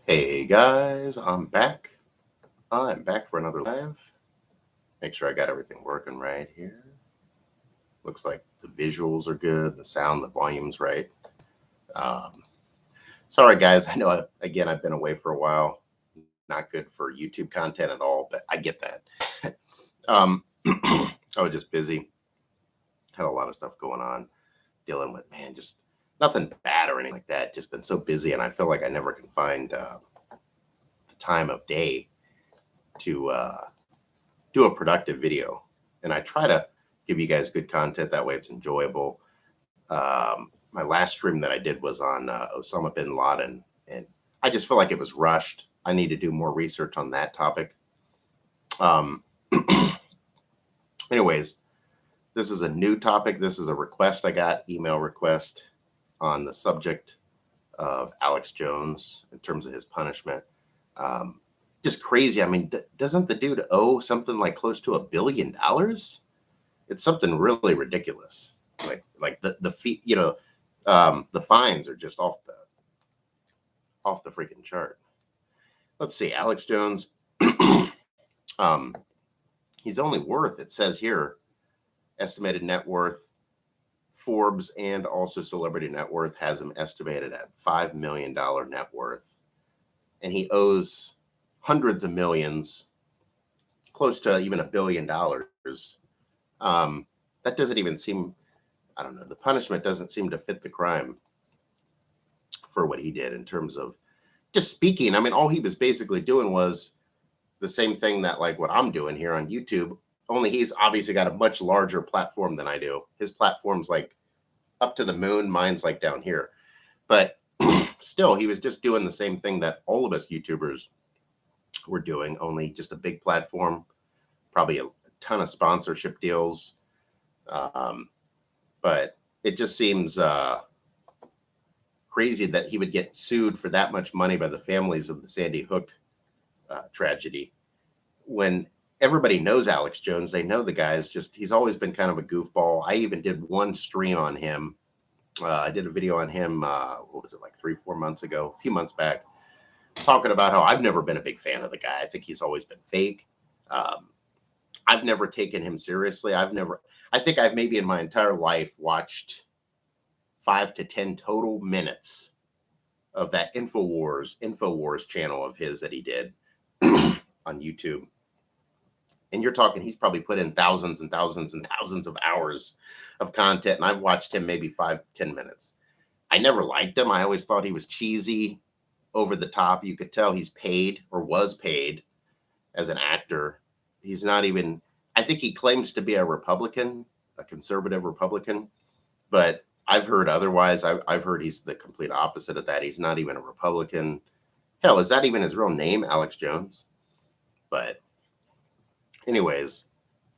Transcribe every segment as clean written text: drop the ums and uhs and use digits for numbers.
Hey guys, I'm back. I'm back for another live. Make sure I got everything working right here. Looks like the visuals are good, the sound, the volume's right. Um, Sorry guys, I know again I've been away for a while. Not good for YouTube content at all, but I get that. I was just busy. Had a lot of stuff going on, dealing with just nothing bad or anything like that. Just been so busy, and I feel like I never can find the time of day to do a productive video. And I try to give you guys good content. That way it's enjoyable. My last stream that I did was on Osama bin Laden. And I just feel like it was rushed. I need to do more research on that topic. Um, Anyways, this is a new topic. This is a request I got, email request on the subject of Alex Jones in terms of his punishment. Um, just crazy. I mean, doesn't the dude owe something like close to $1 billion? It's something really ridiculous. Like the fee, the fines are just off the freaking chart. Let's see, Alex Jones. um, he's only worth, it says here, estimated net worth. Forbes and also Celebrity Net Worth has him estimated at $5 million net worth, and he owes hundreds of millions, close to even $1 billion. That doesn't even seem, I don't know, the punishment doesn't seem to fit the crime for what he did in terms of just speaking. I mean, all he was basically doing was the same thing that like what I'm doing here on YouTube, only he's obviously got a much larger platform than I do. His platform's like up to the moon, mine's like down here. But still, he was just doing the same thing that all of us YouTubers were doing, only just a big platform, probably a ton of sponsorship deals. Um, but it just seems crazy that he would get sued for that much money by the families of the Sandy Hook tragedy when everybody knows Alex Jones. They know the guy is just, he's always been kind of a goofball. I even did one stream on him. I did a video on him, what was it, like 3-4 months ago, a few months back, talking about how I've never been a big fan of the guy. I think he's always been fake. I've never taken him seriously. I think I've maybe in my entire life watched 5 to 10 total minutes of that Infowars channel of his that he did on YouTube. And you're talking, he's probably put in thousands and thousands and thousands of hours of content. And I've watched him maybe 5-10 minutes. I never liked him. I always thought he was cheesy, over the top. You could tell he's paid or was paid as an actor. He's not even, I think he claims to be a Republican, a conservative Republican, but I've heard otherwise. I've heard he's the complete opposite of that. He's not even a Republican. Hell, is that even his real name, Alex Jones? But anyways,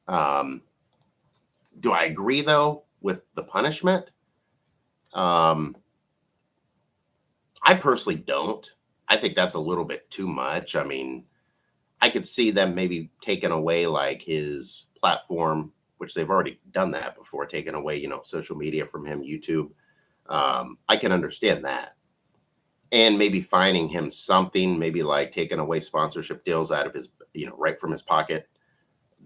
do I agree though with the punishment? I personally don't. I think that's a little bit too much. I mean, I could see them maybe taking away like his platform, which they've already done that before, taking away, social media from him, YouTube. I can understand that. And maybe fining him something, maybe like taking away sponsorship deals out of his, right from his pocket.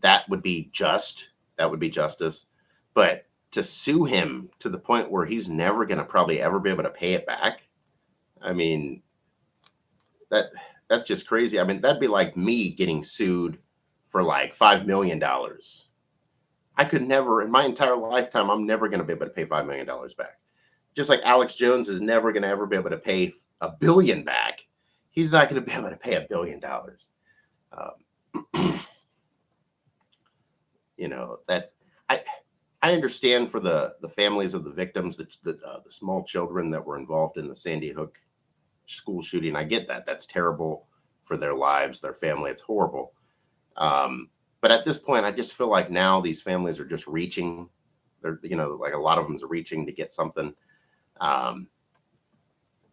That would be just. That would be justice. But to sue him to the point where he's never going to probably ever be able to pay it back, I mean, that's just crazy. I mean, that'd be like me getting sued for like $5 million. I could never, in my entire lifetime, I'm never going to be able to pay $5 million back. Just like Alex Jones is never going to ever be able to pay $1 billion back. He's not going to be able to pay $1 billion. That I understand for the families of the victims, the small children that were involved in the Sandy Hook school shooting. I get that. That's terrible for their lives, their family. It's horrible. But at this point, I just feel like now these families are just reaching. They're, like a lot of them is reaching to get something. And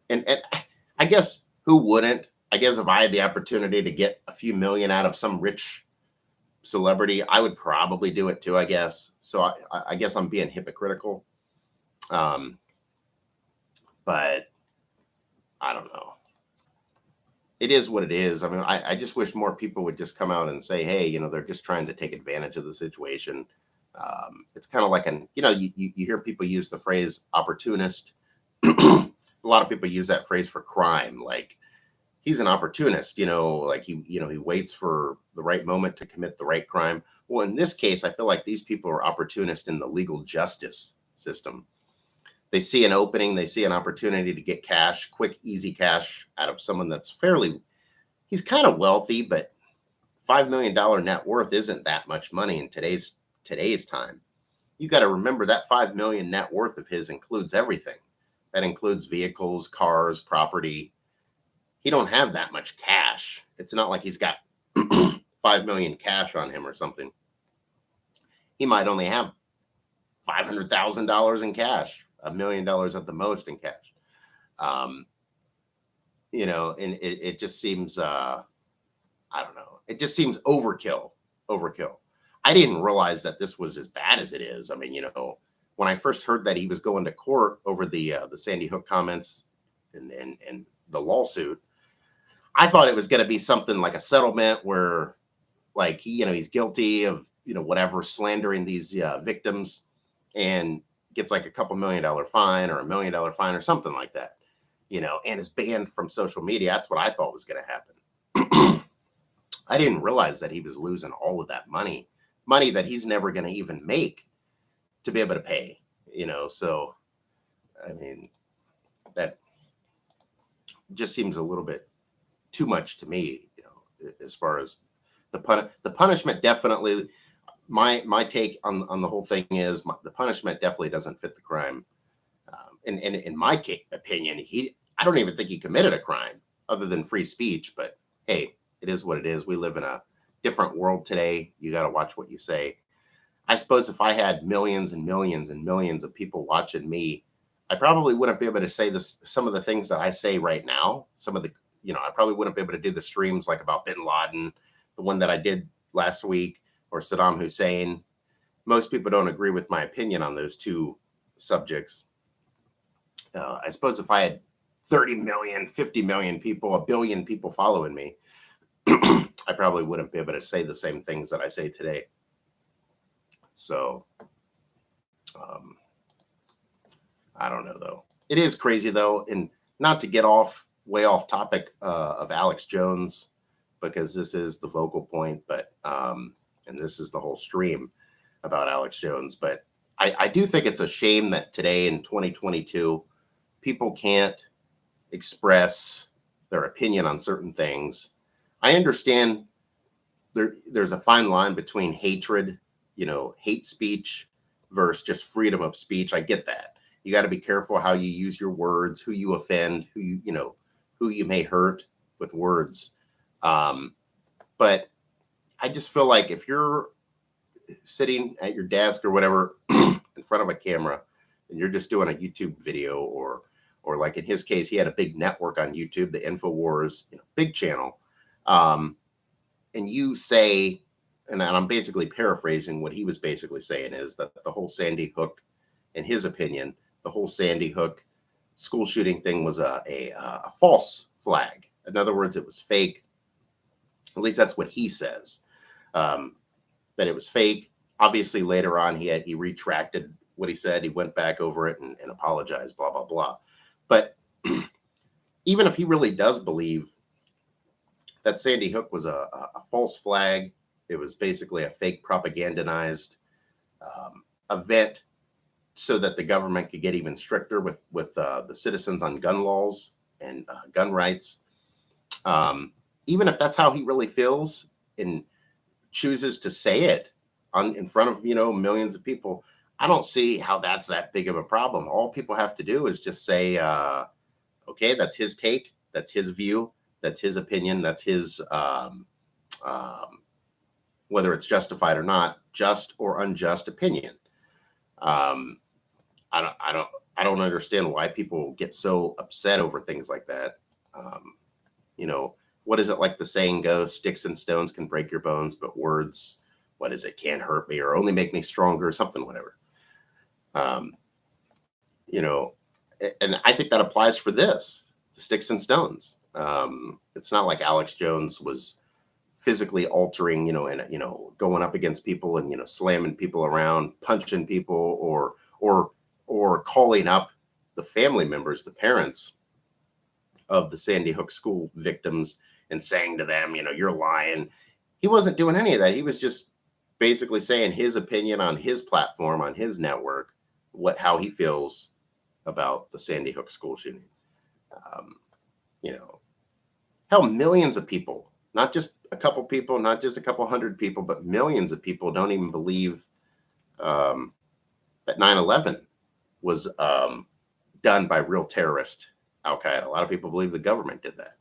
I guess who wouldn't? I guess if I had the opportunity to get a few million out of some rich celebrity, I would probably do it too, I guess. So I guess I'm being hypocritical. But I don't know. it is what it is. I mean, I just wish more people would just come out and say, hey, they're just trying to take advantage of the situation. It's kind of like you hear people use the phrase opportunist. A lot of people use that phrase for crime. Like, he's an opportunist, like he waits for the right moment to commit the right crime. Well, in this case, I feel like these people are opportunists in the legal justice system. They see an opening, they see an opportunity to get cash, quick, easy cash out of someone that's he's kind of wealthy, but $5 million net worth isn't that much money in today's time. You got to remember that 5 million net worth of his includes everything. That includes vehicles, cars, property. He don't have that much cash. It's not like he's got 5 million cash on him or something. He might only have $500,000 in cash, $1 million at the most in cash. And it just seems, I don't know. It just seems overkill. I didn't realize that this was as bad as it is. I mean, when I first heard that he was going to court over the Sandy Hook comments and the lawsuit, I thought it was going to be something like a settlement where, like, he's guilty of whatever, slandering these victims, and gets like a couple $1 million fine or $1 million fine or something like that, and is banned from social media. That's what I thought was going to happen. I didn't realize that he was losing all of that money that he's never going to even make to be able to pay, so I mean, that just seems a little bit too much to me, as far as the punishment. Definitely, my take on the whole thing is the punishment definitely doesn't fit the crime. And in my opinion, I don't even think he committed a crime other than free speech. But hey, it is what it is. We live in a different world today. You got to watch what you say. I suppose if I had millions and millions and millions of people watching me, I probably wouldn't be able to say some of the things that I say right now. I probably wouldn't be able to do the streams like about bin Laden, the one that I did last week, or Saddam Hussein. Most people don't agree with my opinion on those two subjects. I suppose if I had 30 million, 50 million people, a billion people following me, I probably wouldn't be able to say the same things that I say today. So, I don't know, though. It is crazy, though, and not to get way off topic of Alex Jones, because this is the focal point, but and this is the whole stream about Alex Jones. But I do think it's a shame that today in 2022, people can't express their opinion on certain things. I understand there's a fine line between hatred, hate speech versus just freedom of speech. I get that. You got to be careful how you use your words, who you offend, who you may hurt with words. But I just feel like if you're sitting at your desk or whatever in front of a camera and you're just doing a YouTube video, or like in his case, he had a big network on YouTube, the InfoWars, big channel. And you say, and I'm basically paraphrasing what he was basically saying, is that the whole Sandy Hook, in his opinion, the whole Sandy Hook school shooting thing was a false flag. In other words, it was fake. At least that's what he says, that it was fake. Obviously, later on, he retracted what he said. He went back over it and apologized, blah, blah, blah. But even if he really does believe that Sandy Hook was a false flag, it was basically a fake propagandized event so that the government could get even stricter with the citizens on gun laws and gun rights. Even if that's how he really feels and chooses to say it in front of millions of people, I don't see how that's that big of a problem. All people have to do is just say, okay, that's his take, that's his view, that's his opinion, that's his whether it's justified or not, just or unjust opinion. I don't understand why people get so upset over things like that. What is it, like the saying goes, sticks and stones can break your bones, but words, what is it, can't hurt me or only make me stronger, something, whatever. And I think that applies for this, the sticks and stones. It's not like Alex Jones was physically altering, and going up against people and slamming people around, punching people, or calling up the family members, the parents of the Sandy Hook school victims and saying to them, you're lying. He wasn't doing any of that. He was just basically saying his opinion on his platform, on his network, how he feels about the Sandy Hook school shooting. Um, hell, millions of people, not just a couple people, not just a couple hundred people, but millions of people don't even believe that 9/11 was done by real terrorist Al Qaeda. A lot of people believe the government did that.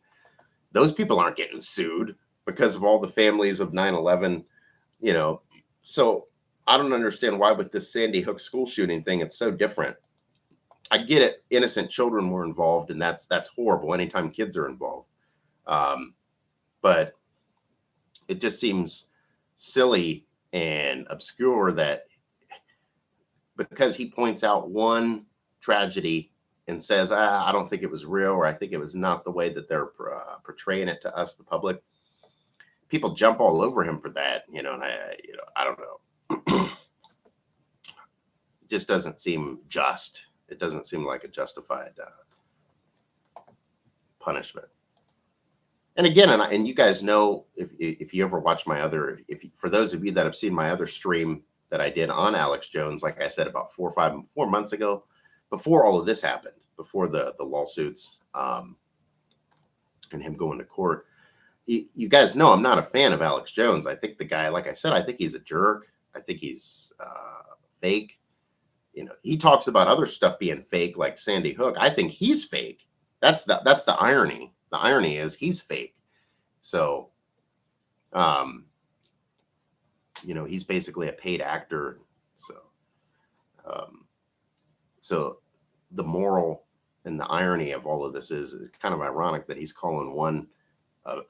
Those people aren't getting sued because of all the families of 9/11. So I don't understand why with this Sandy Hook school shooting thing, it's so different. I get it. Innocent children were involved, and that's horrible anytime kids are involved. But it just seems silly and obscure that because he points out one tragedy and says, I don't think it was real, or I think it was not the way that they're portraying it to us, the public, people jump all over him for that, and I don't know. It just doesn't seem just. It doesn't seem like a justified punishment. And again, and you guys know, if you ever watch my other, for those of you that have seen my other stream that I did on Alex Jones, like I said, about 4 months ago, before all of this happened, before the lawsuits and him going to court, you guys know I'm not a fan of Alex Jones. I think the guy, like I said, I think he's a jerk. I think he's fake. He talks about other stuff being fake, like Sandy Hook. I think he's fake. That's the irony. The irony is he's fake. So, he's basically a paid actor. So the moral and the irony of all of this is kind of ironic that he's calling one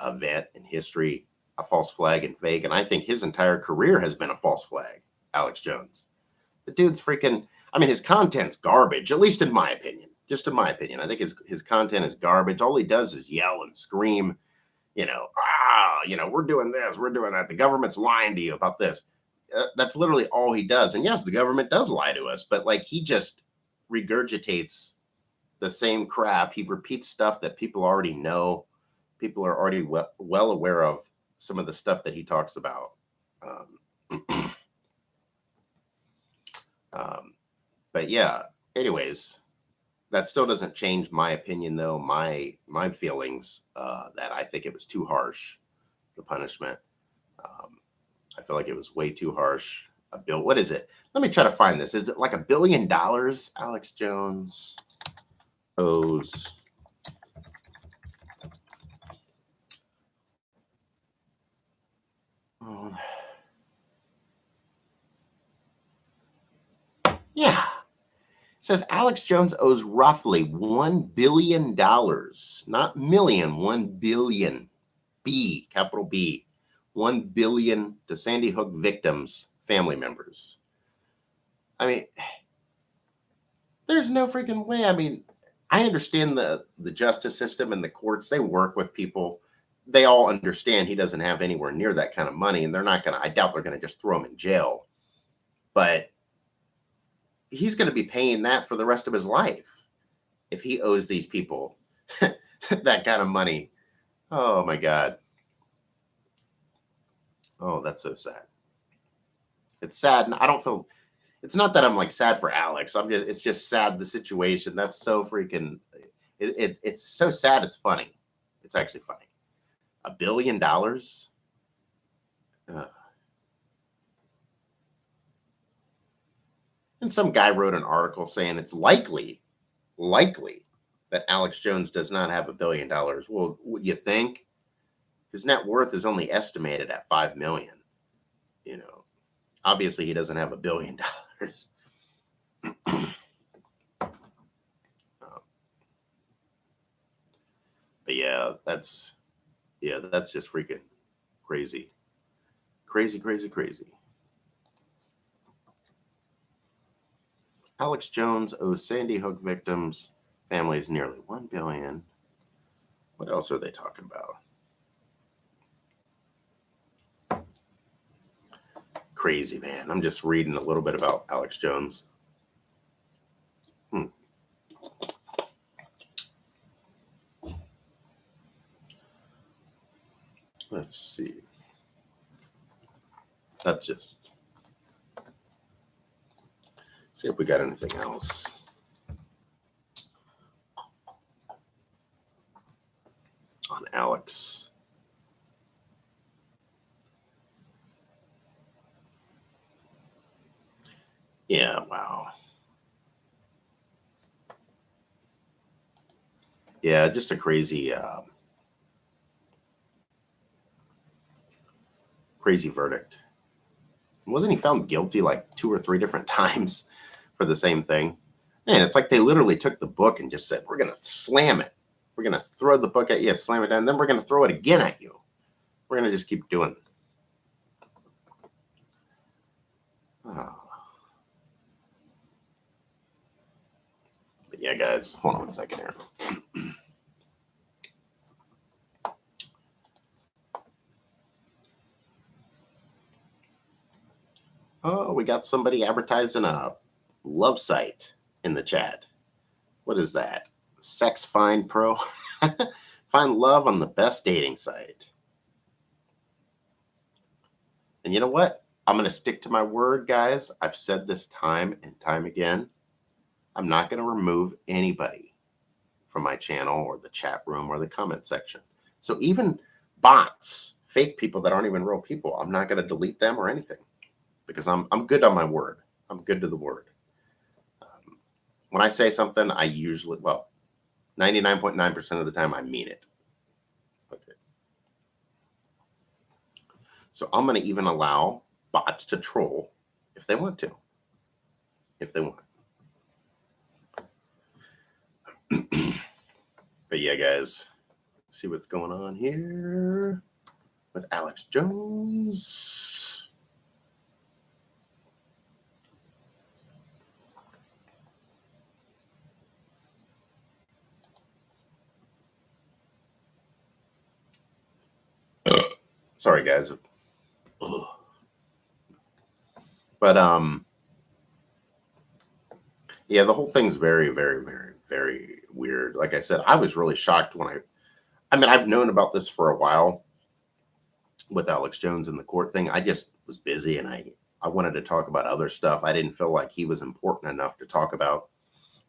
event in history a false flag and fake. And I think his entire career has been a false flag, Alex Jones. The dude's freaking, his content's garbage, at least in my opinion. Just in my opinion. I think his content is garbage. All he does is yell and scream, we're doing this, we're doing that. The government's lying to you about this. That's literally all he does. And yes, the government does lie to us, but he just regurgitates the same crap. He repeats stuff that people already know. People are already well aware of some of the stuff that he talks about. But yeah, anyways, that still doesn't change my opinion, though. My feelings that I think it was too harsh, the punishment. I feel like it was way too harsh. What is it? Let me try to find this. Is it like $1 billion Alex Jones owes? Yeah. It says Alex Jones owes roughly $1 billion, not million, 1 billion, B, capital B, 1 billion to Sandy Hook victims' family members. There's no freaking way. I understand the justice system and the courts. They work with people. They all understand he doesn't have anywhere near that kind of money, and I doubt they're going to just throw him in jail. But he's going to be paying that for the rest of his life if he owes these people that kind of money. Oh my God. Oh, that's so sad. It's sad. And I don't feel, it's not that I'm sad for Alex. It's just sad. The situation. That's so freaking, it's so sad. It's funny. It's actually funny. $1 billion. And some guy wrote an article saying it's likely that Alex Jones does not have $1 billion. Well, what you think? His net worth is only estimated at $5 million. Obviously he doesn't have $1 billion. But that's just freaking crazy. Crazy. Alex Jones owes Sandy Hook victims' families nearly $1 billion. What else are they talking about? Crazy, man. I'm just reading a little bit about Alex Jones. Let's see. That's just. See if we got anything else. On Alex. Yeah, wow. Yeah, just a crazy crazy verdict. Wasn't he found guilty like 2 or 3 different times for the same thing? Man, it's like they literally took the book and just said, we're going to slam it. We're going to throw the book at you, slam it down, and then we're going to throw it again at you. We're going to just keep doing it. Oh. But yeah, guys, hold on 1 second here. Oh, we got somebody advertising a love site in the chat. What is that? Sex Find Pro? Find love on the best dating site. And you know what? I'm going to stick to my word, guys. I've said this time and time again. I'm not going to remove anybody from my channel or the chat room or the comment section. So even bots, fake people that aren't even real people, I'm not going to delete them or anything because I'm good on my word. I'm good to the word. When I say something, I usually, 99.9% of the time, I mean it. Okay. So I'm going to even allow bots to troll if they want to. If they want. But yeah, guys, see what's going on here with Alex Jones. Sorry, guys. Ugh. But yeah, the whole thing's very, very, very, very weird. Like I said, I was really shocked when I've known about this for a while with Alex Jones and the court thing. I just was busy and I wanted to talk about other stuff. I didn't feel like he was important enough to talk about,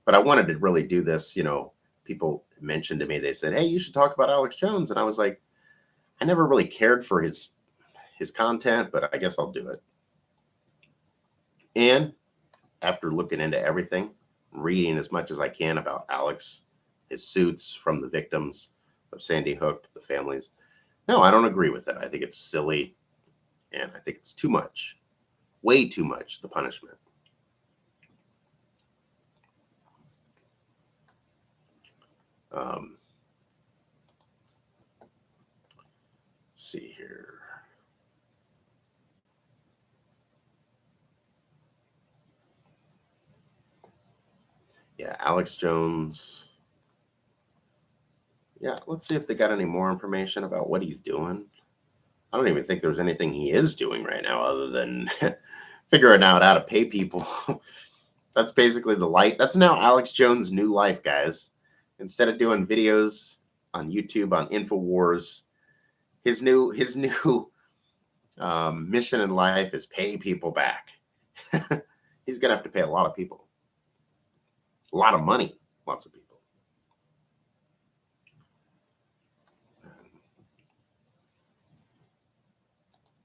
but I wanted to really do this. You know, people mentioned to me, they said, hey, you should talk about Alex Jones. And I was like, I never really cared for his content, but I guess I'll do it. And after looking into everything, reading as much as I can about Alex, his suits from the victims of Sandy Hook, the families, no, I don't agree with it. I think it's silly, and I think it's too much, way too much, the punishment. Let's see here. Yeah, Alex Jones. Yeah, let's see if they got any more information about what he's doing. I don't even think there's anything he is doing right now other than figuring out how to pay people. That's basically the light. That's now Alex Jones' new life, guys. Instead of doing videos on YouTube on InfoWars, his new mission in life is pay people back. He's gonna have to pay a lot of people, a lot of money, lots of people.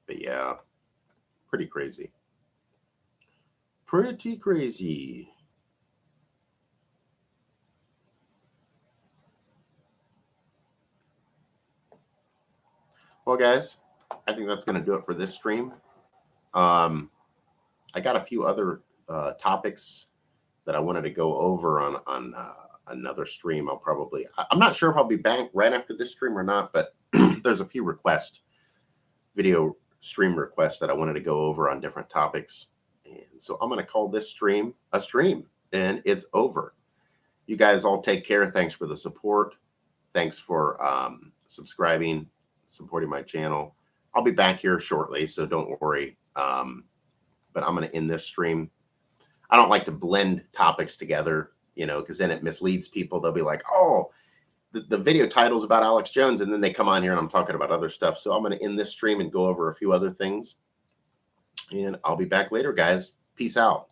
But yeah, pretty crazy. Pretty crazy. Well, guys, I think that's going to do it for this stream. I got a few other topics that I wanted to go over on another stream. I'm not sure if I'll be back right after this stream or not, but there's a few video stream requests that I wanted to go over on different topics. And so I'm going to call this stream a stream, and it's over. You guys all take care. Thanks for the support. Thanks for subscribing, supporting my channel. I'll be back here shortly, so don't worry. But I'm going to end this stream. I don't like to blend topics together, you know, because then it misleads people. They'll be like, oh, the video title's about Alex Jones, and then they come on here and I'm talking about other stuff. So I'm going to end this stream and go over a few other things. And I'll be back later, guys. Peace out.